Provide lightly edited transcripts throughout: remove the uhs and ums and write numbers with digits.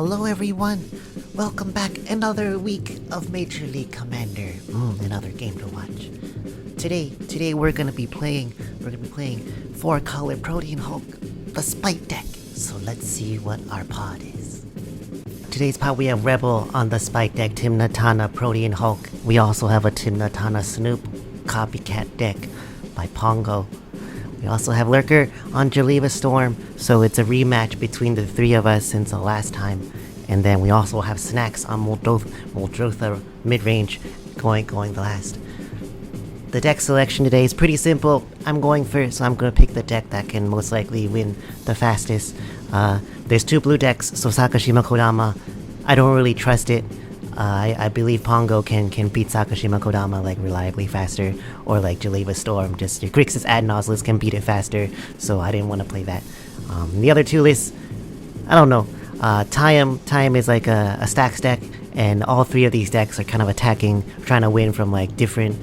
Hello everyone, welcome back another week of Major League Commander. Another game to watch. Today we're gonna be playing 4-color Protean Hulk, the Spike deck. So let's see what our pod is. Today's pod we have Rebel on the Spike deck, TanaTymna Protean Hulk. We also have a TanaTymna Snoop copycat deck by Pongo. We also have Lurker on Jeleva Storm, so it's a rematch between the three of us since the last time. And then we also have Snacks on Muldrotha mid-range, going the last. The deck selection today is pretty simple. I'm going first, so I'm going to pick the deck that can most likely win the fastest. There's two blue decks, so Sakashima Kodama, I don't really trust it. I believe Pongo can beat Sakashima Kodama like reliably faster, or like Jeleva Storm, just your Grixis ad nauseous can beat it faster, so I didn't want to play that. The other two lists, I don't know. Time is like a stacks deck, and all three of these decks are kind of attacking, trying to win from like different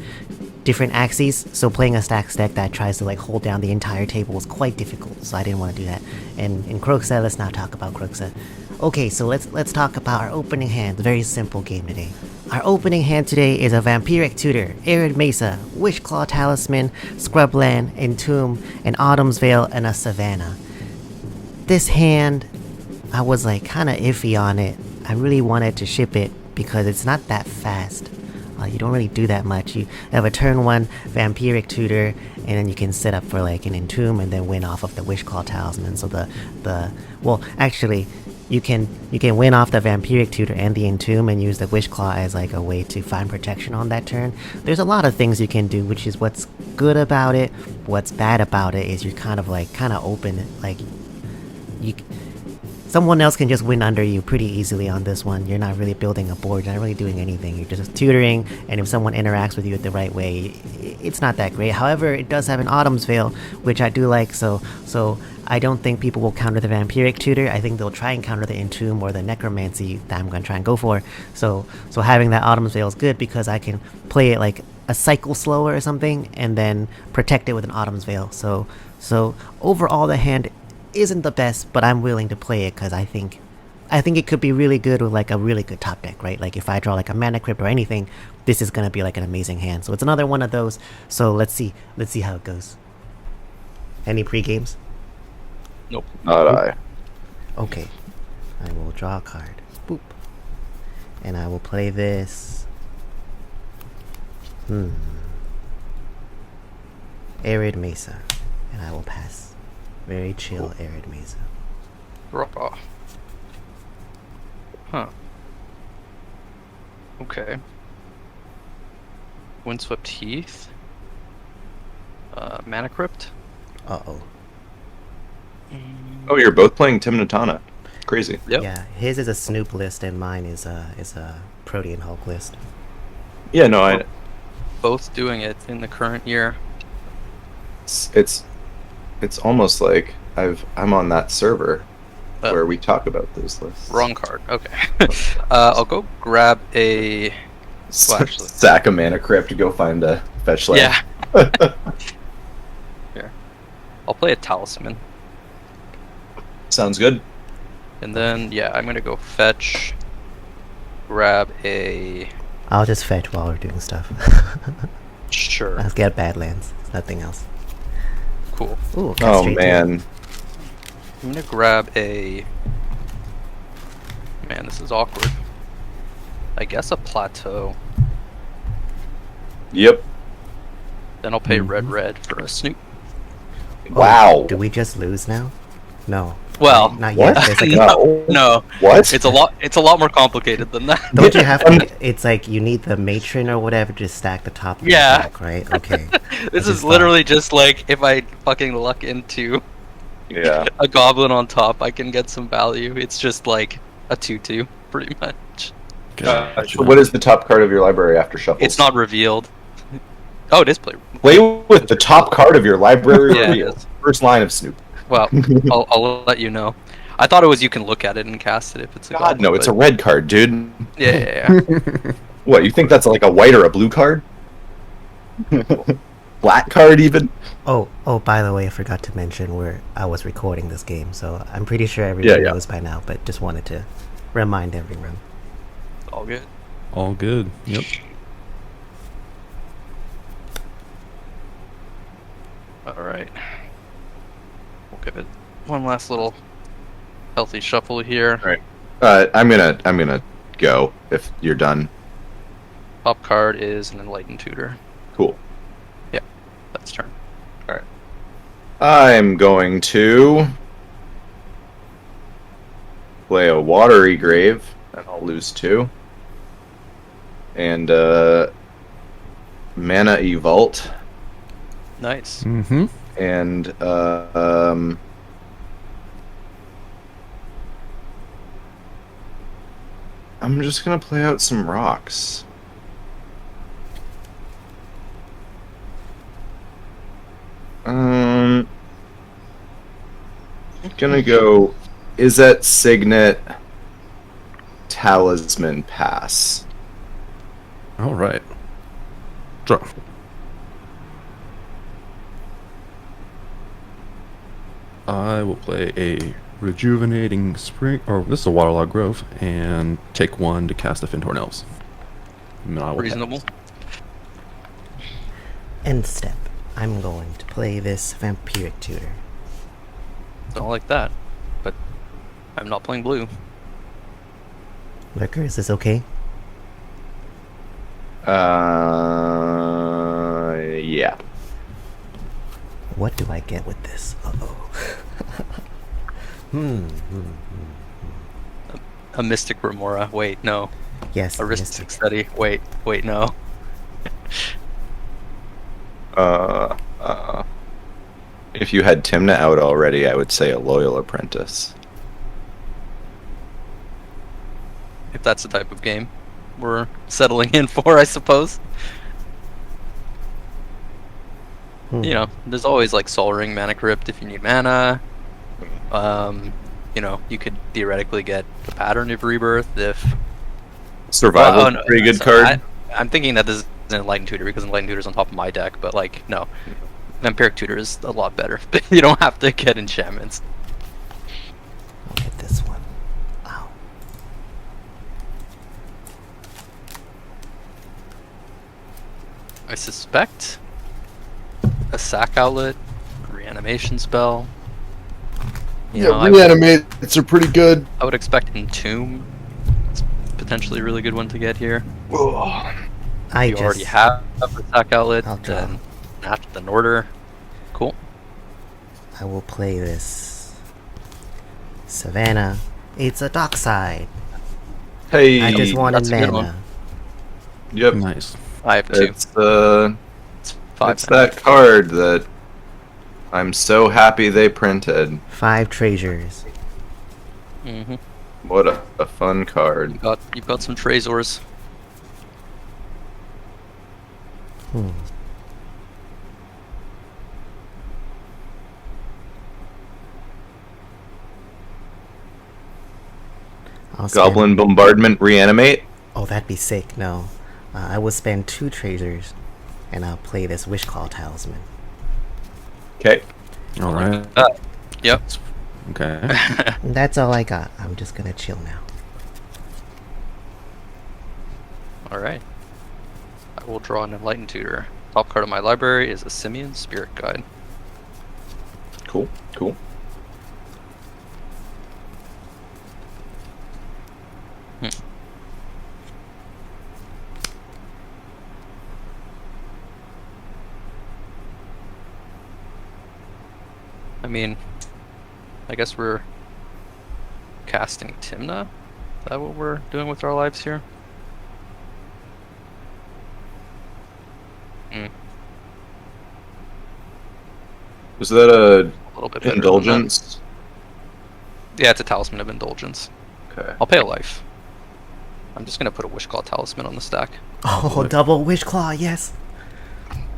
axes, so playing a stacks deck that tries to like hold down the entire table is quite difficult, so I didn't want to do that. And in Croxa, let's not talk about Croxa. Okay, so let's talk about our opening hand. Very simple game today. Our opening hand today is a Vampiric Tutor, Arid Mesa, Wishclaw Talisman, Scrubland, Entomb, an Autumn's Veil, and a Savannah. This hand, I was like kinda iffy on it. I really wanted to ship it because it's not that fast. You don't really do that much. You have a turn 1 Vampiric Tutor, and then you can set up for like an Entomb and then win off of the Wishclaw Talisman. So well, actually, you can win off the Vampiric Tutor and the Entomb and use the Wishclaw as like a way to find protection on that turn. There's a lot of things you can do, which is what's good about it. What's bad about it is you're kind of open, like someone else can just win under you pretty easily on this one. You're not really building a board, you're not really doing anything. You're just tutoring, and if someone interacts with you the right way, it's not that great. However, it does have an Autumn's Veil, which I do like, so I don't think people will counter the Vampiric Tutor. I think they'll try and counter the Entomb or the Necromancy that I'm going to try and go for. So having that Autumn's Veil is good because I can play it like a cycle slower or something, and then protect it with an Autumn's Veil. So overall the hand isn't the best, but I'm willing to play it because I think it could be really good with like a really good top deck, right? Like if I draw like a Mana Crypt or anything, this is gonna be like an amazing hand. So it's another one of those. So let's see how it goes. Any pre-games? Nope. Not I. Okay, I will draw a card. Boop. And I will play this. Arid Mesa, and I will pass. Very chill, Arid Mesa. Drop off. Huh. Okay. Windswept Heath. Mana Crypt. Uh-oh. Oh, you're both playing TanaTymna. Crazy. Yep. Yeah, his is a Snoop list and mine is a Protean Hulk list. Yeah, no, Both doing it in the current year. it's almost like I'm on that server where we talk about those lists. Wrong card. Okay. I'll go grab a... Well, actually. Sack a Mana Crypt to go find a fetch land. Yeah. Here. I'll play a Talisman. Sounds good. And then, yeah, I'm gonna go fetch, grab a... I'll just fetch while we're doing stuff. Sure. Let's get Badlands. Nothing else. Cool. Ooh, Oh castrate man. I'm gonna grab a... Man, this is awkward. I guess a Plateau. Yep. Then I'll pay red for a Snoop. Wow. Do we just lose now? No. Well, Not What? yet. There's like no. What? It's a lot more complicated than that. don't you have to? It's like you need the matron or whatever to stack the top of the Yeah. deck, right? Okay. This just is literally just like if I fucking luck into Yeah. a goblin on top, I can get some value. It's just like a 2/2, pretty much. So what is the top card of your library after shuffles? It's not revealed. Oh, it is play. Play with the top card of your library Yeah, it revealed. is. First line of Snoop. Well, I'll let you know. I thought it was you can look at it and cast it if it's a God, goblin, no, it's a but- red card, dude. Yeah. What, you think that's like a white or a blue card? Black card, even? Oh, by the way, I forgot to mention I was recording this game, so I'm pretty sure everybody Yeah. knows by now, but just wanted to remind everyone. All good. All good. Yep. All right. We'll give it one last little healthy shuffle here. All right. I'm gonna go if you're done. Top card is an Enlightened Tutor. Cool. Yeah, that's turn. All right. I'm going to play a Watery Grave, and I'll lose 2. And Mana Evault, Nice. Mm-hmm. and I'm just gonna play out some rocks. Gonna go. Is that Signet Talisman Pass? All right. Draw. I will play a Rejuvenating Spring, or this is a Waterlogged Grove, and take 1 to cast a Fintorn Elves. And I will Reasonable. End step. I'm going to play this Vampiric Tutor. Don't like that. But I'm not playing blue. Lurker, is this okay? Yeah. What do I get with this? Uh-oh. A Mystic Remora. Wait, no. Yes. A Ristic Study. Wait, no. If you had Tymna out already, I would say a Loyal Apprentice. If that's the type of game we're settling in for, I suppose. You know, there's always like Soul Ring, Mana Crypt if you need mana. You know, you could theoretically get the Pattern of Rebirth if... Survival, Well, oh, no, pretty good sorry, card. I'm thinking that this is an Enlightened Tutor because Enlightened Tutor's on top of my deck, but like, no. Vampiric Tutor is a lot better. You don't have to get enchantments. I'll get this one. Ow. I suspect a Sack Outlet, Reanimation spell. You know, Reanimates are pretty good. I would expect Entomb. It's potentially a really good one to get here. I You just already have a Sack Outlet, I'll draw. then after the Norder. Cool. I will play this Savannah. It's a Dockside. Hey, I just wanted that's a good mana. Yep, Nice. I have 2. it's It's 5. it's that card that I'm so happy they printed. 5 treasures. Mm-hmm. What a fun card. You've got some Trezors. I'll spend- Goblin Bombardment Reanimate. Oh, that'd be sick. No. I will spend 2 treasures, and I'll play this Wishclaw Talisman. Okay. All right. Yep. Okay. And that's all I got. I'm just gonna chill now. Alright. I will draw an Enlightened Tutor. Top card of my library is a Simian Spirit Guide. Cool. Cool. I mean, I guess we're casting Tymna? Is that what we're doing with our lives here? Was that a little bit better than indulgence? that. Yeah, it's a Talisman of Indulgence. Okay. I'll pay a life. I'm just gonna put a Wishclaw Talisman on the stack. Oh, double Wishclaw, yes!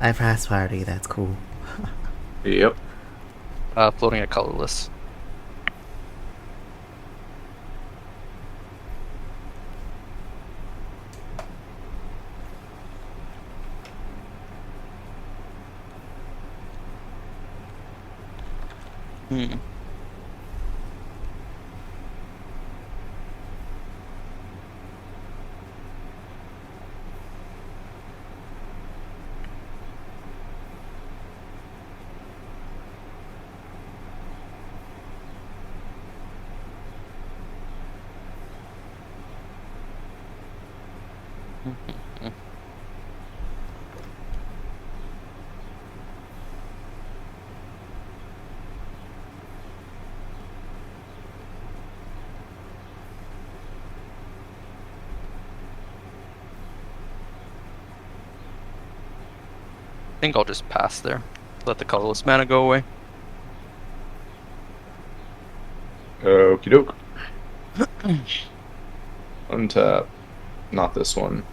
I have Fast Party, that's cool. Yep. Floating a colorless. I think I'll just pass there. Let the colorless mana go away. Okie doke. Untap. Not this one.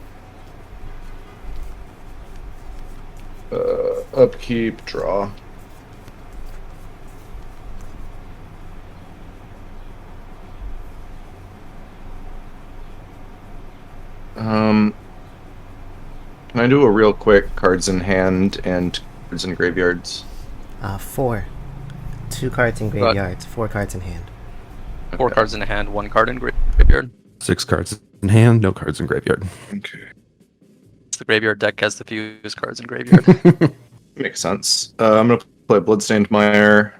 Upkeep, draw. Can I do a real quick cards in hand and cards in graveyards? 4. 2 cards in graveyards, 4 cards in hand. 4 cards in hand, 1 card in graveyard. 6 cards in hand, no cards in graveyard. Okay. The graveyard deck has the fewest cards in graveyard. Makes sense. I'm gonna play Bloodstained Mire.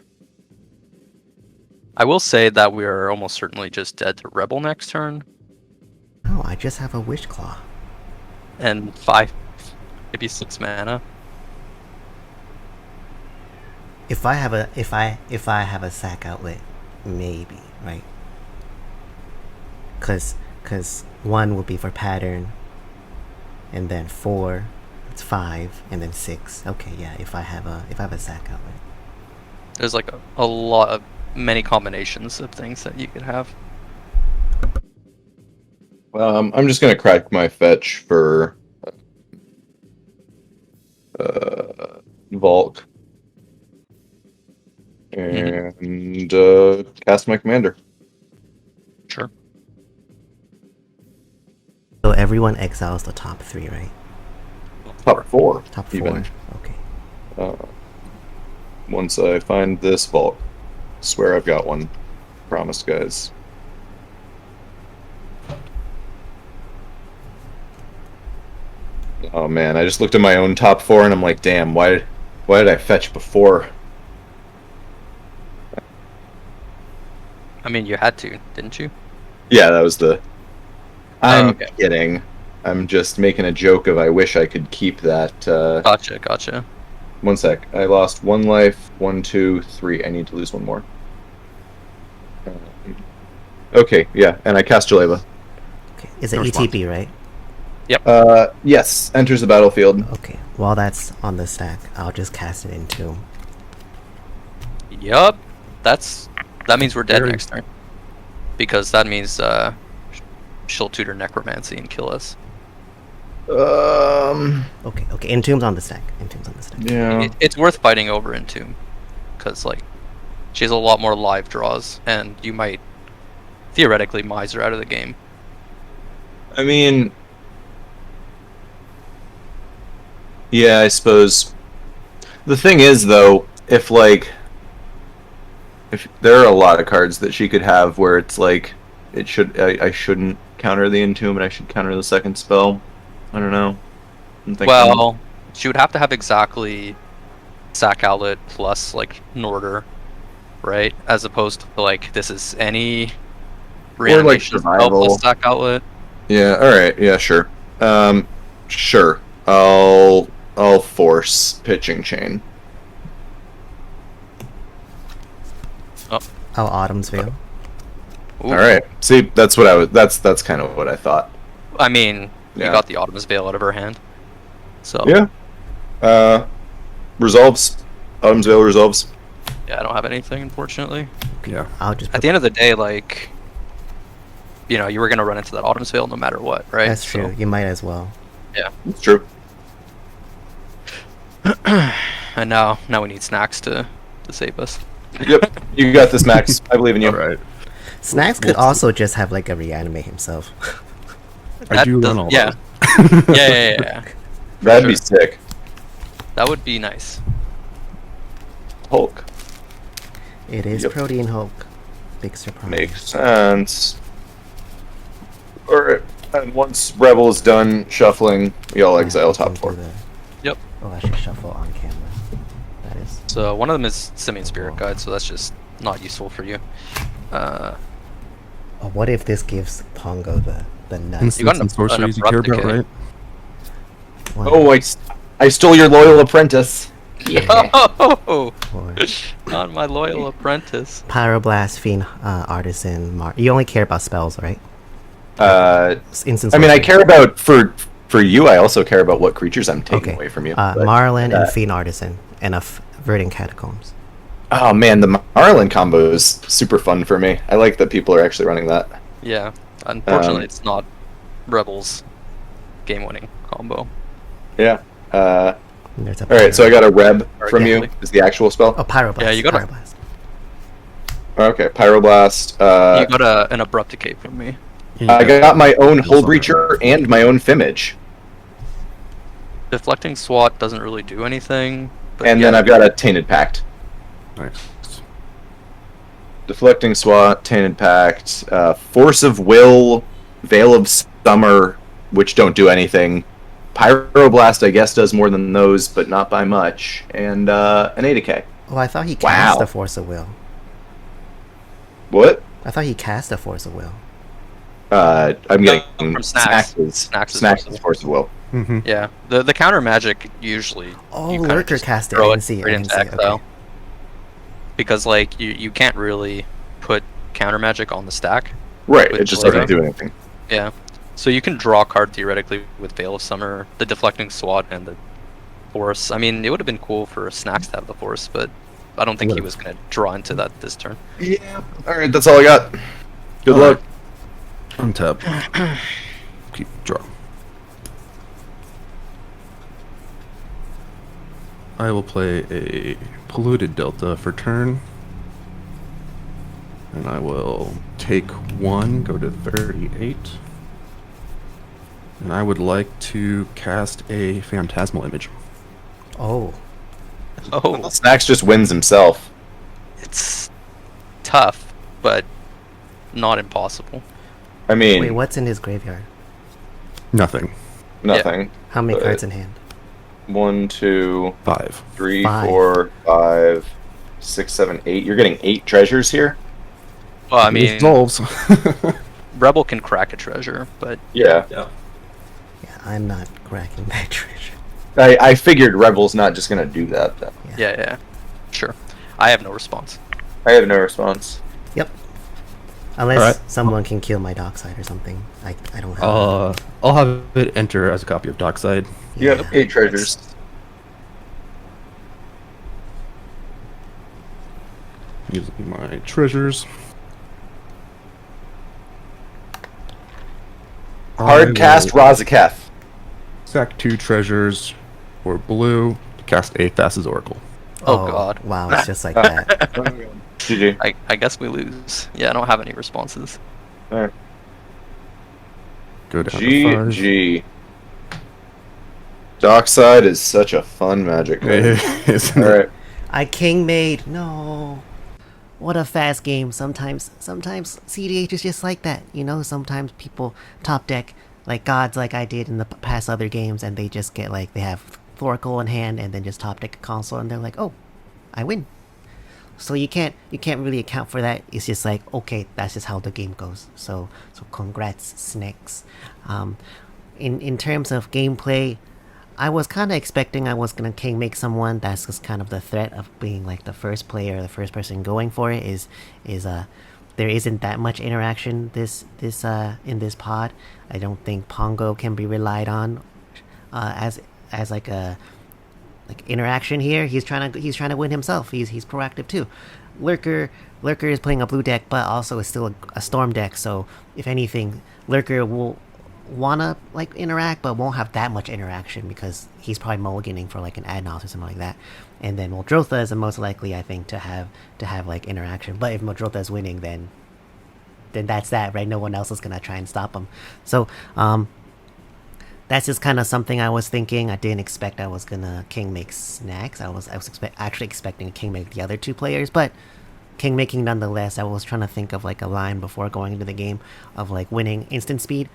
I will say that we are almost certainly just dead to Rebel next turn. Oh, I just have a Wish Claw. And 5, maybe 6 mana. If I have a sack outlet, maybe, right? Cause 1 would be for pattern, and then 4, it's 5, and then 6. Okay, yeah. If I have a sack outlet. There's like a lot of many combinations of things that you could have. I'm just gonna crack my fetch for Volk and cast my commander. Sure. So everyone exiles the top 3, right? Top 4. Top 4. Even. Okay. Once I find this Volk, swear I've got one. Promise, guys. Oh man, I just looked at my own top 4 and I'm like, damn, why did I fetch before? I mean, you had to, didn't you? Yeah, that was the... I'm okay. kidding. I'm just making a joke of I wish I could keep that... Gotcha. One sec. I lost 1 life, 1, 2, 3. I need to lose 1 more. Okay, yeah, and I cast Jeleva. Okay. Is it ETB, right? Yep. Yes, enters the battlefield. Okay. While that's on the stack, I'll just cast it into. Yup. That means we're dead Very- next turn. Because that means she'll tutor necromancy and kill us. Okay. Entomb's on the stack. Yeah. It's worth fighting over Entomb. Because, like, she has a lot more live draws, and you might theoretically miser out of the game. I mean... Yeah, I suppose. The thing is, though, if there are a lot of cards that she could have where it's like, I shouldn't counter the Entomb and I should counter the second spell. I don't know. Well, she would have to have exactly sack outlet plus like Norder, right? As opposed to like this is any reanimation spell survival. plus sack outlet. Yeah. All right. Yeah. Sure. Sure. I'll force pitching chain. Oh, Autumn's Veil. ooh. All right. See, that's what I was. That's kind of what I thought. I mean, Yeah. you got the Autumn's Veil out of her hand, so Yeah. Resolves. Autumn's Veil resolves. yeah, I don't have anything unfortunately. Yeah. I'll just. At the end of the day, like, you know, you were gonna run into that Autumn's Veil no matter what, right? That's true. You might as well. Yeah. It's true. And now we need snacks to save us. Yep. You got this, Max. I believe in you. All right. Snacks could also just have like a reanimate himself. I do run all yeah. that. yeah. That'd be Sure. sick. That would be nice. Hulk. It is Yep. Protean Hulk. Big surprise. Makes sense. Alright. And once Rebel is done shuffling, y'all exile I top can 4. do the- Yep. Oh, I should shuffle on camera. That is. So one of them is Simian Spirit Guide, so that's just not useful for you. Oh, what if this gives Pongo the nuts? Instants and sorceries you care about, decay. right? One, Oh, I stole your loyal apprentice. Oh, four. not my loyal apprentice. Pyroblast, Fiend, Artisan, You only care about spells, right? Instant I mean, I sorcery. care about for you. I also care about what creatures I'm taking away from you. but, Marlin and Fiend Artisan and Verdant Catacombs. Oh man, the Marlin combo is super fun for me. I like that people are actually running that. Yeah, unfortunately, it's not Rebels game-winning combo. Yeah. All There's a right, so I got a Reb from Yeah. you. Is the actual spell? Oh, Pyroblast. Yeah, you got a- Pyroblast. Okay, Pyroblast. You got an Abrupt Decay from me. I got my own Just Hull something. Breacher and my own Fimage. Deflecting SWAT doesn't really do anything. But And yeah, then I've got a Tainted Pact. Nice. Deflecting SWAT, Tainted Pact, Force of Will, Veil of Summer, which don't do anything. Pyroblast, I guess, does more than those, but not by much. And an A-Decay. Oh, I thought he Wow. cast the Force of Will. What? I thought he cast the Force of Will. I'm getting from Snacks. Snacks Snacks is is Force of Will. Mm-hmm. Yeah, the counter magic usually. Oh, you kinda Lurker just cast it. throw I didn't see it. I right didn't into see it. exile. Okay. Because like you can't really put counter magic on the stack. Right, With it just Jeleva. doesn't do anything. Yeah, so you can draw a card theoretically with Veil of Summer, the Deflecting SWAT, and the Force. I mean, it would have been cool for Snacks to have the Force, but I don't think he was going to draw into that this turn. Yeah. Alright, that's all I got. Good All luck. Untap. Keep draw. I will play a Polluted Delta for turn. And I will take 1, go to 38. And I would like to cast a Phantasmal Image. Oh, Oh, Snacks just wins himself. it's tough, but not impossible. I mean, wait, what's in his graveyard? Nothing. nothing. How many But- cards in hand? 1, 2, 5. 3, Five. 4, 5, 6, 7, 8. You're getting 8 treasures here? Well, I mean, Resolves. Rebel can crack a treasure, but Yeah. Yeah, I'm not cracking that treasure. I figured Rebel's not just gonna do that, then. yeah, sure. I have no response. I have no response. Yep. Unless Alright. someone can kill my Dockside or something. I don't have. I'll have it enter as a copy of Dockside. You have 8 treasures. Using my treasures. Hard cast Razaketh. Sack 2 treasures for blue to cast a Thassa's Oracle. Oh, God. Wow, it's just like that. GG. I guess we lose. Yeah, I don't have any responses. Alright. Go down to 5. GG. Dockside is such a fun magic card. Isn't it? Alright. I king made. No. What a fast game. Sometimes cEDH is just like that. You know, sometimes people top deck like gods like I did in the past other games, and they just get like, they have Thoracle in hand and then just top deck a console, and they're like, oh, I win. So you can't really account for that. It's just like, okay, that's just how the game goes. So congrats, Snacks. In terms of gameplay, I was kind of expecting I was gonna king make someone that's just kind of the threat of being like the first player, the first person going for it is there isn't that much interaction in this pod. I don't think Pongo can be relied on as like a interaction here. He's trying to win himself. He's proactive too. Lurker is playing a blue deck, but also is still a storm deck. So if anything, Lurker will wanna like interact, but won't have that much interaction because he's probably mulliganing for like an Adnos or something like that. And then Muldrotha is the most likely, I think, to have like interaction. But if Muldrotha is winning, then that's that, right? No one else is gonna try and stop him. So that's just kind of something I was thinking. I didn't expect I was gonna king make Snacks. I was actually expecting a king make the other two players, but king making nonetheless. I was trying to think of like a line before going into the game of like winning instant speed.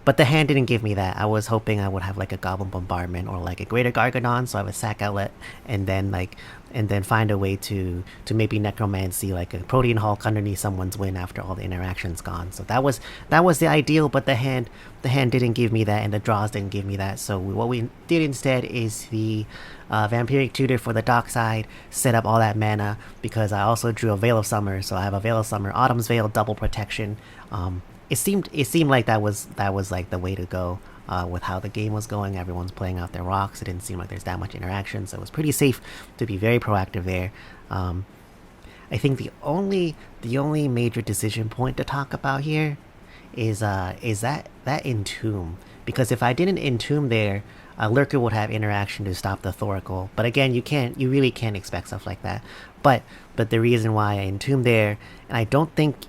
But the hand didn't give me that. I was hoping I would have like a Goblin Bombardment or like a Greater Gargadon, so I have a sack outlet, and then find a way to maybe Necromancy like a Protean Hulk underneath someone's win after all the interactions gone. So that was the ideal, but the hand didn't give me that, and the draws didn't give me that. So what we did instead is the Vampiric Tutor for the dock side, set up all that mana because I also drew a Veil of Summer, so I have a Veil of Summer, Autumn's Veil, double protection. It seemed like that was like the way to go with how the game was going. Everyone's playing out their rocks. It didn't seem like there's that much interaction, so it was pretty safe to be very proactive there. I think the only major decision point to talk about here is that Entomb, because if I didn't Entomb there, Lurker would have interaction to stop the Thoracle. But again, you really can't expect stuff like that. But the reason why I Entomb there, and I don't think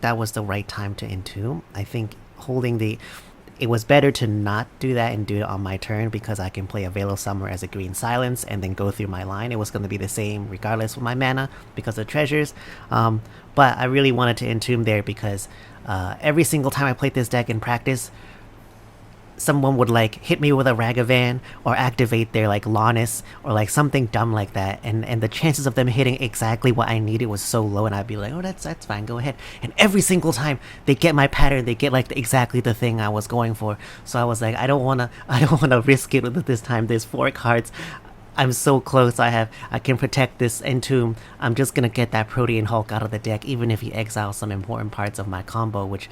that was the right time to Entomb. I think it was better to not do that and do it on my turn, because I can play a Veil of Summer as a green silence and then go through my line. It was going to be the same regardless of my mana because of treasures. But I really wanted to Entomb there because every single time I played this deck in practice, someone would like hit me with a Ragavan or activate their like Lannis or like something dumb like that, and the chances of them hitting exactly what I needed was so low, and I'd be like, oh, that's fine, go ahead. And every single time they get my pattern, they get like exactly the thing I was going for. So I was like, I don't wanna risk it with this time. There's 4 cards. I'm so close. I can protect this Entomb. I'm just gonna get that Protean Hulk out of the deck, even if he exiles some important parts of my combo, which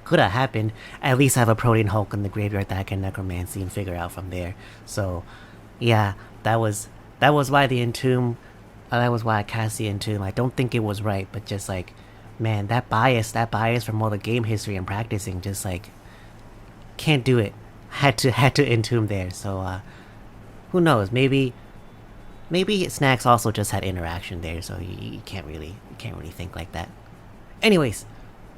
could have happened. At least I have a Protean Hulk in the graveyard that I can Necromancy and figure out from there. So, yeah, that was why the Entomb. That was why I cast the Entomb. I don't think it was right, but just like, man, that bias from all the game history and practicing, just like, can't do it. Had to Entomb there. So, who knows? Maybe Snacks also just had interaction there, so you can't really think like that. Anyways,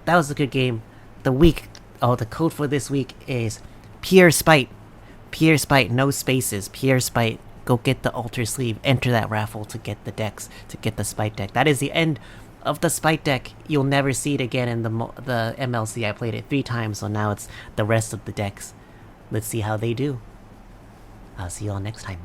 that was a good game. The code for this week is Pure Spite. Pure Spite, no spaces. Pure Spite. Go get the Alter Sleeve. Enter that raffle to get the decks, to get the Spite deck. That is the end of the Spite deck. You'll never see it again in the MLC. I played it 3 times, so now it's the rest of the decks. Let's see how they do. I'll see you all next time.